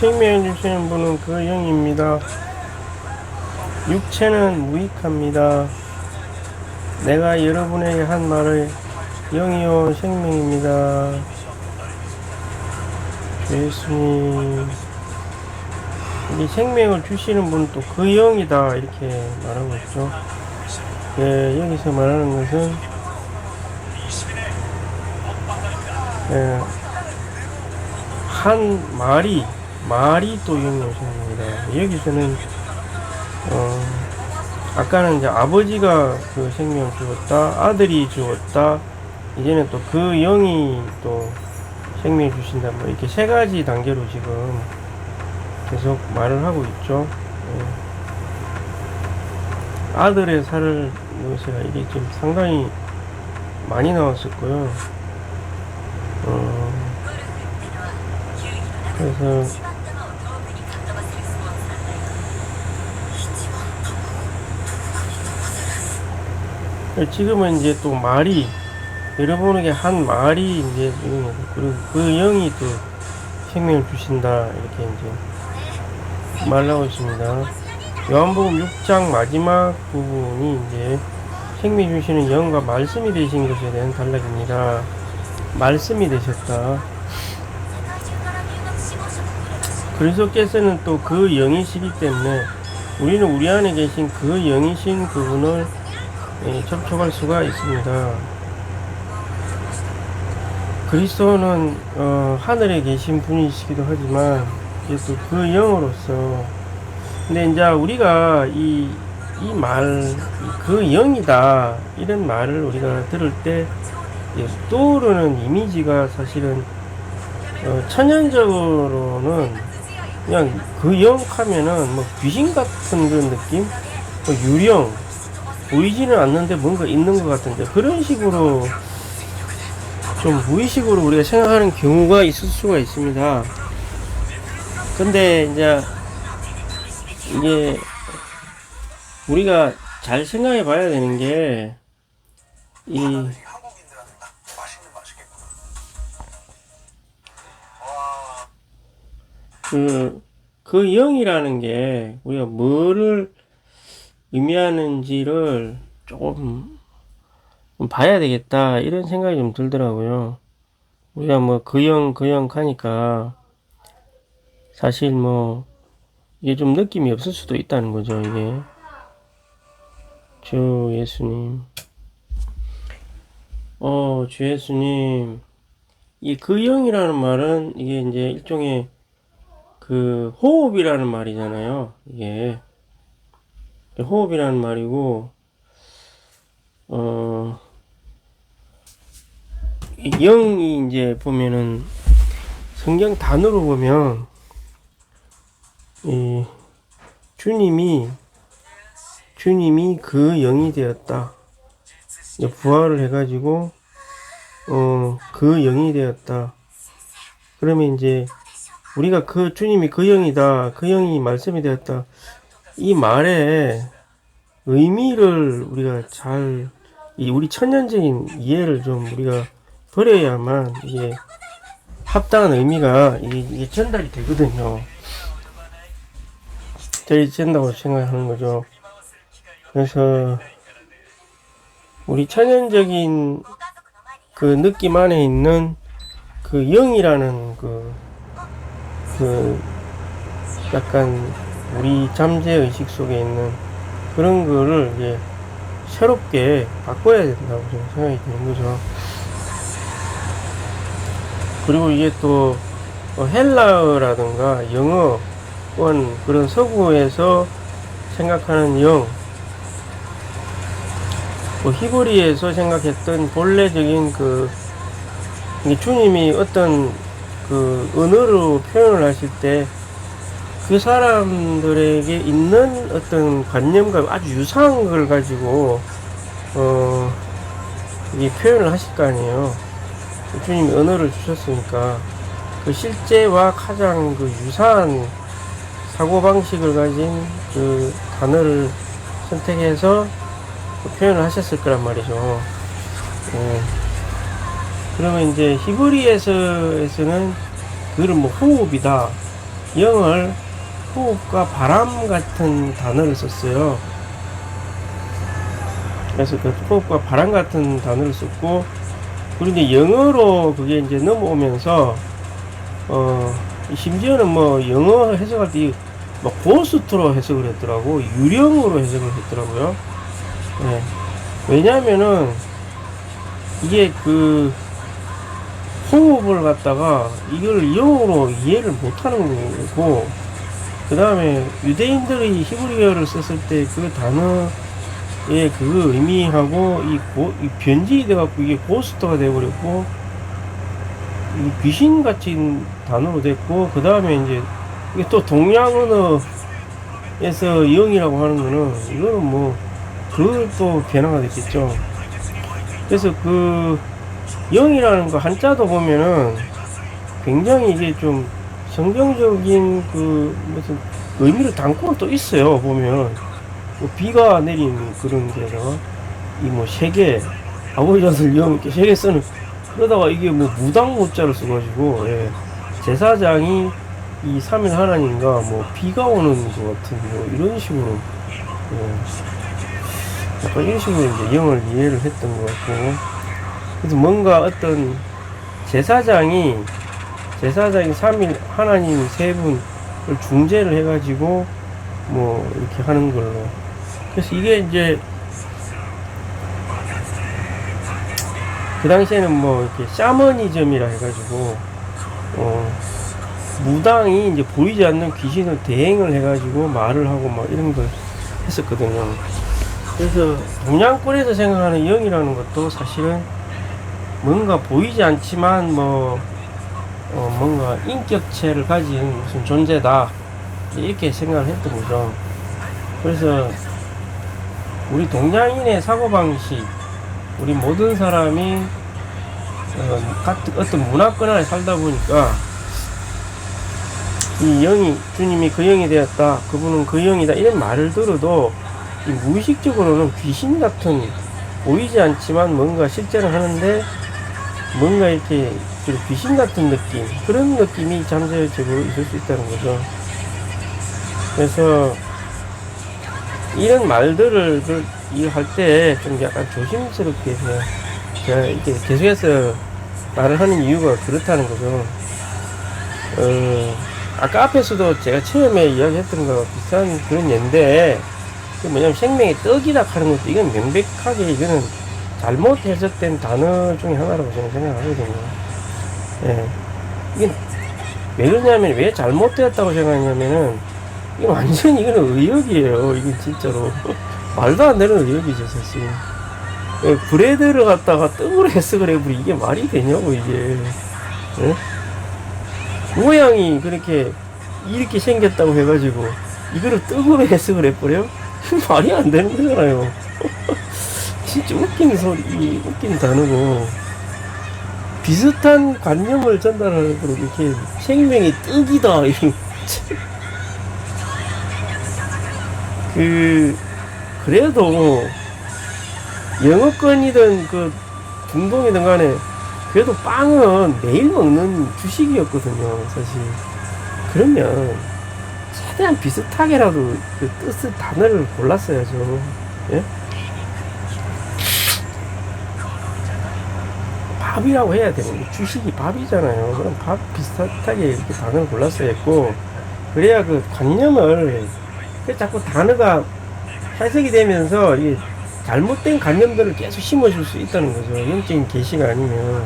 생명을 주시는 분은 그 영입니다. 육체는 무익합니다. 내가 여러분에게 한 말을 영이요 생명입니다. 주 예수님, 이 생명을 주시는 분은 또 그 영이다 이렇게 말하고 있죠. 예, 여기서 말하는 것은 예, 한 말이 또 영이요 생명입니다. 여기서는 아까는 이제 아버지가 그 생명을 주었다, 아들이 주었다, 이제는 또 그 영이 또 생명을 주신다, 뭐 이렇게 세 가지 단계로 지금 계속 말을 하고 있죠. 아들의 살을 넣으시라, 이게 지금 상당히 많이 나왔었고요. 그래서 지금은 이제 또 말이, 여러분에게 한 말이 이제 그리고 그 영이 또 생명을 주신다 이렇게 이제 말하고 있습니다. 요한복음 6장 마지막 부분이 이제 생명 주시는 영과 말씀이 되신 것에 대한 단락입니다. 말씀이 되셨다. 그리스도께서는 또 그 영이시기 때문에 우리는 우리 안에 계신 그 영이신 그분을 접촉할 수가 있습니다. 그리스도는 하늘에 계신 분이시기도 하지만 이게 또 그 영으로서, 근데 이제 우리가 이 말, 그 영이다 이런 말을 우리가 들을 때 떠오르는 이미지가 사실은 천연적으로는 그냥 그 영 하면은 뭐 귀신 같은 그런 느낌, 뭐 유령, 보이지는 않는데 뭔가 있는 것 같은데, 그런 식으로 좀 무의식으로 우리가 생각하는 경우가 있을 수가 있습니다. 근데 이게 우리가 잘 생각해 봐야 되는 게, 그 영이라는 게 우리가 뭐를 의미하는지를 조금 봐야 되겠다 이런 생각이 좀 들더라고요. 우리가 뭐 그 영 하니까 사실 뭐 이게 좀 느낌이 없을 수도 있다는 거죠. 이게 주 예수님, 주 예수님, 이 그 영이라는 말은 이게 이제 일종의 그 호흡이라는 말이잖아요. 이게 호흡이라는 말이고, 영이 이제 보면은 성경 단어로 보면 주님이 그 영이 되었다. 부활을 해가지고 그 영이 되었다. 그러면 이제 우리가 그 주님이 그 영이다, 그 영이 말씀이 되었다, 이 말의 의미를 우리가 잘, 우리 천연적인 이해를 좀 우리가 버려야만 이게 합당한 의미가 이게 전달이 되거든요. 된다고 생각하는 거죠. 그래서 우리 천연적인 그 느낌 안에 있는 그 영이라는 그 약간 우리 잠재 의식 속에 있는 그런 거를 이제 새롭게 바꿔야 된다고 생각이 드는 거죠. 그리고 이게 또 헬라어라든가 영어 또한 그런 서구에서 생각하는 영, 히브리에서 생각했던 본래적인 주님이 어떤 그 언어로 표현을 하실 때 그 사람들에게 있는 어떤 관념과 아주 유사한 걸 가지고 이 표현을 하실 거 아니에요. 주님이 언어를 주셨으니까 그 실제와 가장 그 유사한 사고방식을 가진 그 단어를 선택해서 표현을 하셨을 거란 말이죠. 그러면 이제 히브리에서는 그거를 뭐 호흡이다, 영을 호흡과 바람 같은 단어를 썼어요. 그래서 그 호흡과 바람 같은 단어를 썼고, 그리고 이제 영어로 그게 이제 넘어오면서, 심지어는 뭐 영어 해석할 때 뭐 고스트로 해석을 했더라고. 유령으로 해석을 했더라고요. 예. 왜냐면은 이게 그 호흡을 갖다가 이걸 영어로 이해를 못하는 거고, 그 다음에 유대인들이 히브리어를 썼을 때 그 단어의 그 의미하고 이 변질이 돼갖고 이게 고스트가 돼버렸고, 이 귀신같이 단어로 됐고, 그 다음에 이제 이게 또 동양 언어에서 영이라고 하는 거는 이거는 뭐 그걸 또 변화가 됐겠죠. 그래서 그 영이라는 거 한자도 보면은 굉장히 이게 좀 성경적인 그 무슨 의미를 담고 또 있어요. 보면 뭐 비가 내린 그런 데다가 이 뭐 세계 아버지 아들 영 이렇게 세계 쓰는, 그러다가 이게 뭐 무당 모자를 써가지고, 예, 제사장이 이 3일 하나님과 뭐 비가 오는 것 같은 뭐 이런 식으로, 예, 약간 이런 식으로 이제 영을 이해를 했던 것 같고, 그래서 뭔가 어떤 제사장이 3일 하나님 세 분을 중재를 해가지고 뭐 이렇게 하는 걸로. 그래서 이게 이제 그 당시에는 뭐 이렇게 샤머니즘이라 해가지고 무당이 이제 보이지 않는 귀신을 대행을 해가지고 말을 하고 막 이런 걸 했었거든요. 그래서 동양권에서 생각하는 영이라는 것도 사실은 뭔가 보이지 않지만 뭐 뭔가 인격체를 가진 무슨 존재다 이렇게 생각을 했던 거죠. 그래서 우리 동양인의 사고방식, 우리 모든 사람이 어떤 문화권 안에 살다 보니까 이 영이, 주님이 그 영이 되었다, 그분은 그 영이다 이런 말을 들어도 이 무의식적으로는 귀신 같은, 보이지 않지만 뭔가 실제로 하는데 뭔가 이렇게 귀신 같은 느낌, 그런 느낌이 잠재적으로 있을 수 있다는 거죠. 그래서 이런 말들을 할 때 좀 약간 조심스럽게 그냥 제가 이렇게 계속해서 말을 하는 이유가 그렇다는 거죠. 아까 앞에서도 제가 처음에 이야기했던 거와 비슷한 그런 예인데, 뭐냐면 생명의 떡이다 하는 것도 이건 명백하게 이거는 잘못 해석된 단어 중에 하나라고 저는 생각하거든요. 예. 이게 왜 그러냐면, 왜 잘못되었다고 생각하냐면은, 이게 완전히 이거는 의역이에요. 이건 진짜로. 말도 안 되는 의역이죠, 사실. 예, 브레드를 갖다가 떡으로 해석을 해버리, 이게 말이 되냐고, 이게. 예? 모양이 그렇게, 이렇게 생겼다고 해가지고, 이거를 떡으로 해석을 해버려? 말이 안 되는 거잖아요. 진짜 웃긴 소리, 웃긴 단어고, 비슷한 관념을 전달하는 거로 이렇게 생명이 떡이다. 그래도 영어권이든 그 중동이든 간에 그래도 빵은 매일 먹는 주식이었거든요, 사실. 그러면 최대한 비슷하게라도 그 뜻을, 단어를 골랐어야죠. 예? 밥이라고 해야 되는, 주식이 밥이잖아요. 그럼 밥 비슷하게 이렇게 단어를 골랐어야 했고, 그래야 그 관념을, 자꾸 단어가 해석이 되면서 이 잘못된 관념들을 계속 심어줄 수 있다는 거죠. 영적인 계시가 아니면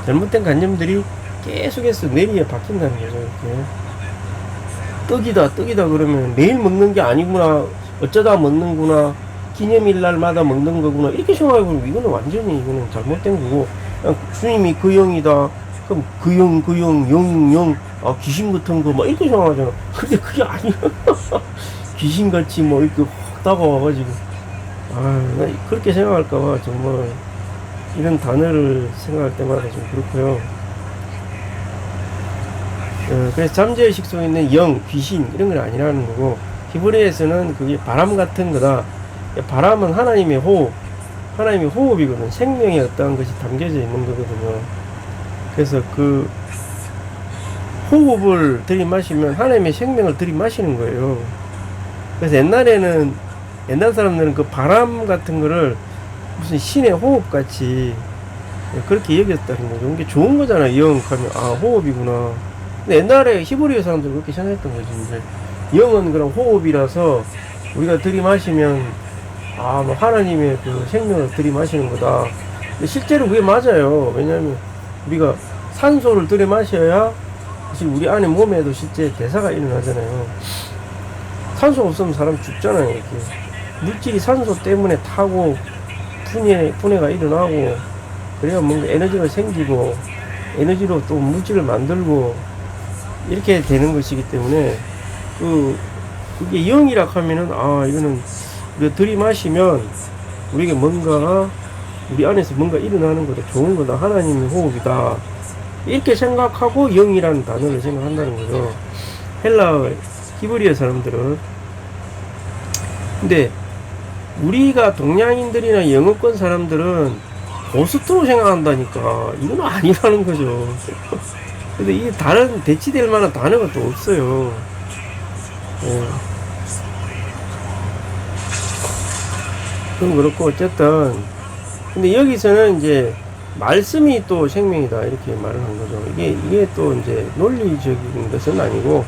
잘못된 관념들이 계속해서 뇌리에 박힌다는 거죠. 이렇게 떡이다 그러면 매일 먹는 게 아니구나, 어쩌다 먹는구나, 기념일 날마다 먹는 거구나 이렇게 생각해보면 이거는 완전히 이거는 잘못된 거고, 주님이 그 영이다, 그럼 그 영, 아, 귀신 같은 거 막 이렇게 생각하잖아. 근데 그게 아니야. 귀신같이 뭐 이렇게 확 다가와가지고, 나 그렇게 생각할까봐 정말 이런 단어를 생각할 때마다 좀 그렇고요. 그래서 잠재의식 속에 있는 영, 귀신 이런 건 아니라는 거고, 히브리에서는 그게 바람 같은 거다. 바람은 하나님의 호흡, 하나님의 호흡이거든. 생명의 어떠한 것이 담겨져 있는 거거든요. 그래서 그 호흡을 들이마시면 하나님의 생명을 들이마시는 거예요. 그래서 옛날 사람들은 그 바람 같은 거를 무슨 신의 호흡 같이 그렇게 여겼다는 거죠. 이게 좋은 거잖아요. 영하면 호흡이구나. 근데 옛날에 히브리어 사람들은 그렇게 생각했던 거죠. 이제 영은 그런 호흡이라서 우리가 들이마시면 뭐 하나님의 그 생명을 들이마시는 거다. 근데 실제로 그게 맞아요. 왜냐하면 우리가 산소를 들이마셔야 사실 우리 안에 몸에도 실제 대사가 일어나잖아요. 산소 없으면 사람 죽잖아요. 이렇게 물질이 산소 때문에 타고 분해가 일어나고 그래야 뭔가 에너지가 생기고 에너지로 또 물질을 만들고 이렇게 되는 것이기 때문에 그게 영이라 하면은 이거는 우리가 들이마시면 우리에게 뭔가 우리 안에서 뭔가 일어나는 거다, 좋은 거다, 하나님의 호흡이다 이렇게 생각하고 영이라는 단어를 생각한다는 거죠. 헬라 히브리어 사람들은. 근데 우리가 동양인들이나 영어권 사람들은 고스트로 생각한다니까 이건 아니라는 거죠. 근데 이게 다른 대치될 만한 단어가 또 없어요. 그럼 그렇고 어쨌든 근데 여기서는 이제 말씀이 또 생명이다 이렇게 말을 한 거죠. 이게 또 이제 논리적인 것은 아니고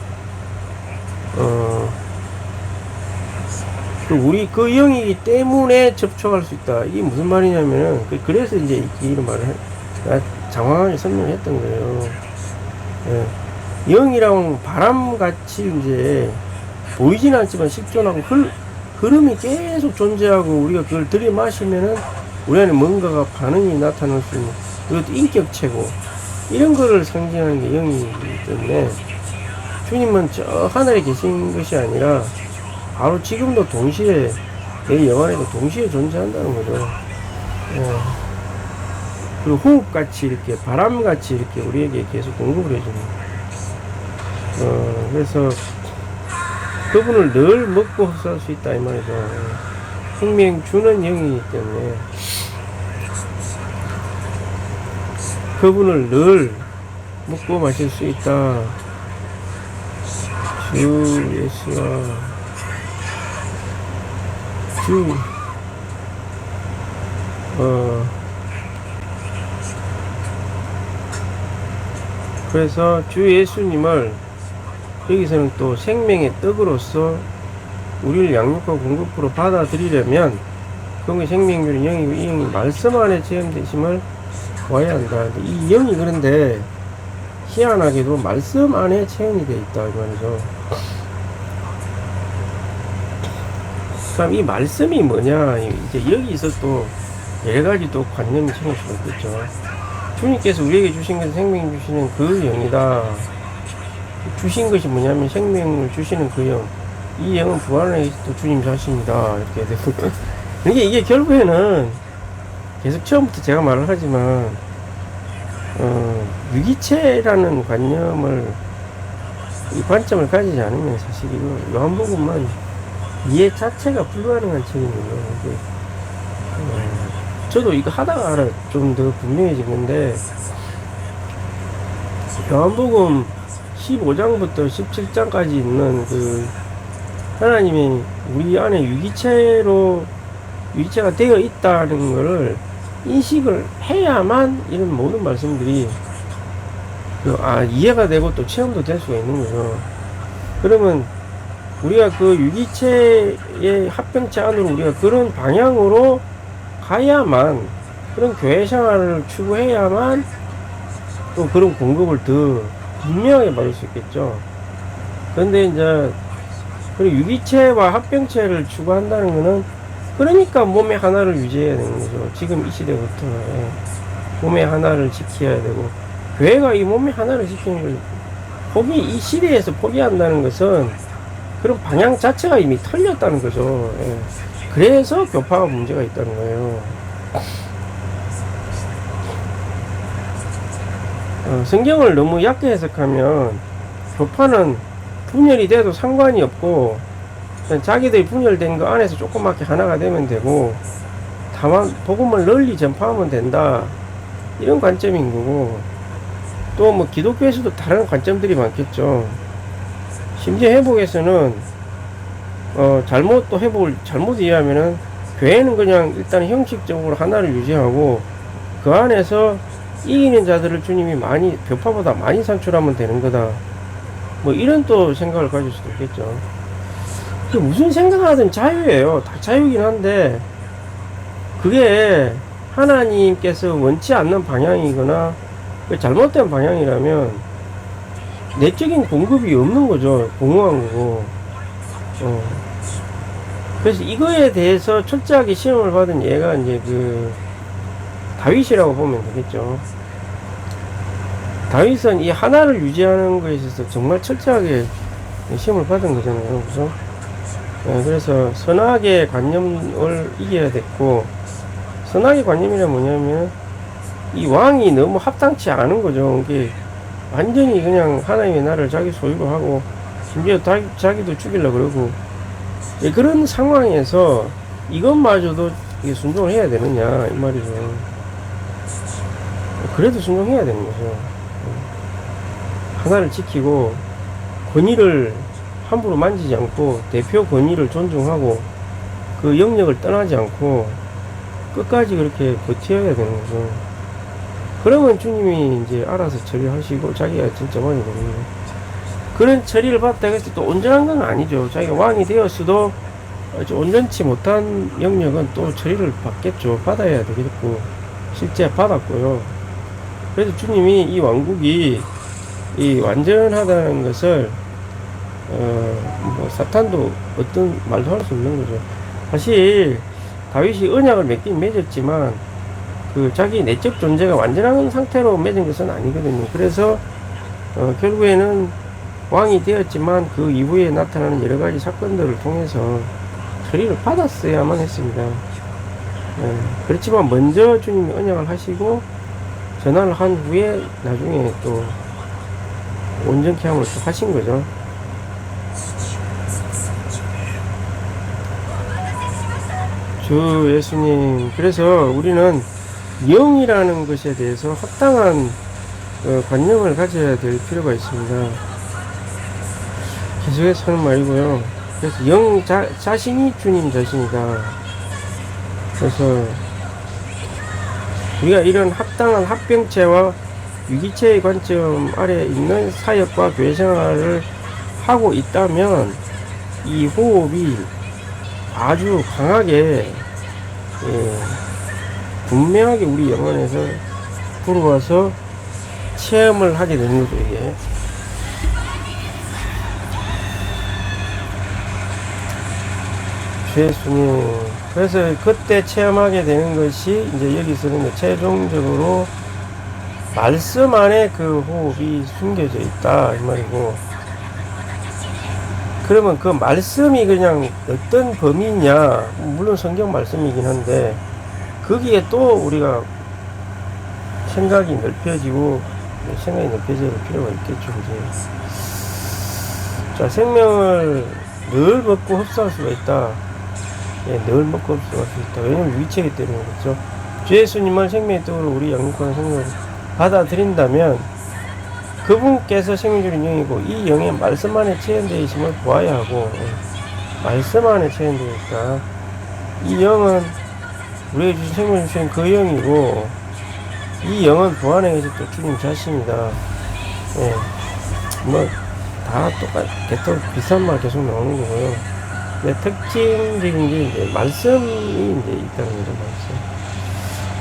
우리 그 영이기 때문에 접촉할 수 있다. 이게 무슨 말이냐면은 그래서 이제 이런 말을 장황하게 설명했던 거예요. 영이랑 바람같이 이제 보이진 않지만 식존하고 흐름이 계속 존재하고 우리가 그걸 들이마시면은 우리 안에 뭔가가 반응이 나타날 수 있는 이것도 인격체고 이런 거를 상징하는 게 영이기 때문에 주님은 저 하늘에 계신 것이 아니라 바로 지금도 동시에 내 영안에도 동시에 존재한다는 거죠. 그리고 호흡같이 이렇게 바람같이 이렇게 우리에게 계속 공급을 해주는 그래서 그분을 늘 먹고 흡수할 수 있다 이 말이죠. 생명 주는 영이기 때문에 그분을 늘 먹고 마실 수 있다. 주 예수와 그래서 주 예수님을 여기서는 또 생명의 떡으로서 우리를 양육하고 공급으로 받아들이려면 그게 생명률은 영이고 이 영이 말씀 안에 체험되심을 와야 한다. 이 영이 그런데 희한하게도 말씀 안에 체험이 되어 있다 이 말이죠. 그럼 이 말씀이 뭐냐? 이제 여기서 또 여러 가지 또 관념이 생길 수가 있겠죠. 주님께서 우리에게 주신 것은 생명 주시는 그 영이다. 주신 것이 뭐냐면 생명을 주시는 그 영. 이 영은 부활의 또 주님 자신이다. 이렇게 되고. 이게 결국에는 계속 처음부터 제가 말을 하지만, 유기체라는 관념을, 이 관점을 가지지 않으면 사실 이거 요한복음만 이해 자체가 불가능한 책임이에요. 저도 이거 하다가 좀 더 분명해진 건데, 요한복음 15장부터 17장까지 있는 그 하나님이 우리 안에 유기체가 되어 있다는 것을 인식을 해야만 이런 모든 말씀들이 이해가 되고 또 체험도 될 수가 있는 거죠. 그러면 우리가 그 유기체의 합병체 안으로 우리가 그런 방향으로 가야만, 그런 교회 생활을 추구해야만 또 그런 공급을 더 분명하게 받을 수 있겠죠. 그런데 이제 그리고 유기체와 합병체를 추구한다는 것은 그러니까 몸의 하나를 유지해야 되는 거죠. 지금 이 시대부터 몸의 하나를 지켜야 되고, 교회가 이 몸의 하나를 지키는 걸 이 시대에서 포기한다는 것은 그런 방향 자체가 이미 틀렸다는 거죠. 그래서 교파가 문제가 있다는 거예요. 성경을 너무 얕게 해석하면 교파는 분열이 돼도 상관이 없고 자기들이 분열된 거 안에서 조그맣게 하나가 되면 되고 다만 복음을 널리 전파하면 된다, 이런 관점인 거고, 또 뭐 기독교에서도 다른 관점들이 많겠죠. 심지어 회복에서는 잘못 이해하면은 교회는 그냥 일단 형식적으로 하나를 유지하고 그 안에서 이기는 자들을 주님이 많이 벽파보다 많이 산출하면 되는 거다. 뭐 이런 또 생각을 가질 수도 있겠죠. 무슨 생각하든 자유예요. 다 자유긴 한데 그게 하나님께서 원치 않는 방향이거나 잘못된 방향이라면 내적인 공급이 없는 거죠. 공허한 거고. 그래서 이거에 대해서 철저하게 시험을 받은 얘가 이제 그 다윗이라고 보면 되겠죠. 다윗은 이 하나를 유지하는 것에 있어서 정말 철저하게 시험을 받은 거잖아요. 그래서 그래서 선악의 관념을 이겨야 됐고, 선악의 관념이란 뭐냐면 이 왕이 너무 합당치 않은 거죠. 이게 완전히 그냥 하나님의 나라를 자기 소유로 하고 심지어 자기도 죽이려고 그러고, 그런 상황에서 이것마저도 순종을 해야 되느냐 이 말이죠. 그래도 순종해야 되는 거죠. 하나를 지키고 권위를 함부로 만지지 않고 대표 권위를 존중하고 그 영역을 떠나지 않고 끝까지 그렇게 버텨야 되는 거죠. 그러면 주님이 이제 알아서 처리하시고 자기가 진짜 왕이 됩니다. 그런 처리를 받다가 해서 또 온전한 건 아니죠. 자기가 왕이 되었어도 온전치 못한 영역은 또 처리를 받겠죠. 받아야 되겠고 실제 받았고요. 그래서 주님이 이 왕국이 이 완전하다는 것을 뭐 사탄도 어떤 말도 할 수 없는 거죠. 사실 다윗이 언약을 맺긴 맺었지만 그 자기 내적 존재가 완전한 상태로 맺은 것은 아니거든요. 그래서 결국에는 왕이 되었지만 그 이후에 나타나는 여러 가지 사건들을 통해서 처리를 받았어야만 했습니다. 그렇지만 먼저 주님이 언약을 하시고 전환을 한 후에 나중에 또 온전케 함을 또 하신 거죠. 주 예수님, 그래서 우리는 영이라는 것에 대해서 합당한 관념을 가져야 될 필요가 있습니다. 계속해서 하는 말이고요. 그래서 영 자신이 주님 자신이다. 그래서 우리가 이런 합당한 합병체와 유기체의 관점 아래 있는 사역과 교회 생활을 하고 있다면 이 호흡이 아주 강하게 분명하게 우리 영혼에서 들어와서 체험을 하게 되는 거죠. 이게 주 예수님, 그래서 그때 체험하게 되는 것이 이제 여기서는 최종적으로 말씀 안에 그 호흡이 숨겨져 있다 이 말이고, 그러면 그 말씀이 그냥 어떤 범위냐, 물론 성경 말씀이긴 한데 거기에 또 우리가 생각이 넓혀지고 생각이 넓혀질 필요가 있겠죠. 이제 자, 생명을 늘 먹고 흡수할 수가 있다. 늘 먹고 흡수할 수 있다. 왜냐면 위치이기 때문에 그렇죠. 주 예수님을 생명의 떡으로 우리 양육하는 생명을 받아들인다면 그분께서 생명주는 영이고 이 영의 말씀 안에 체현되어 있음을 보아야 하고, 말씀 안에 체현되어 있다. 이 영은 우리에게 주신 생명을 주신 그 영이고 이 영은 부 안에 계신 또 주님 자신이다. 뭐 다 개떡 비슷한 말 계속 나오는 거고요. 특징적인 게 이제 말씀이 이제 있다는 거죠. 말씀.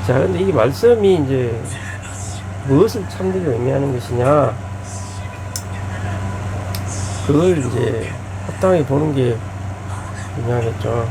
자, 근데 이 말씀이 이제 무엇을 참되게 의미하는 것이냐, 그걸 이제 합당하게 보는 게 중요하겠죠.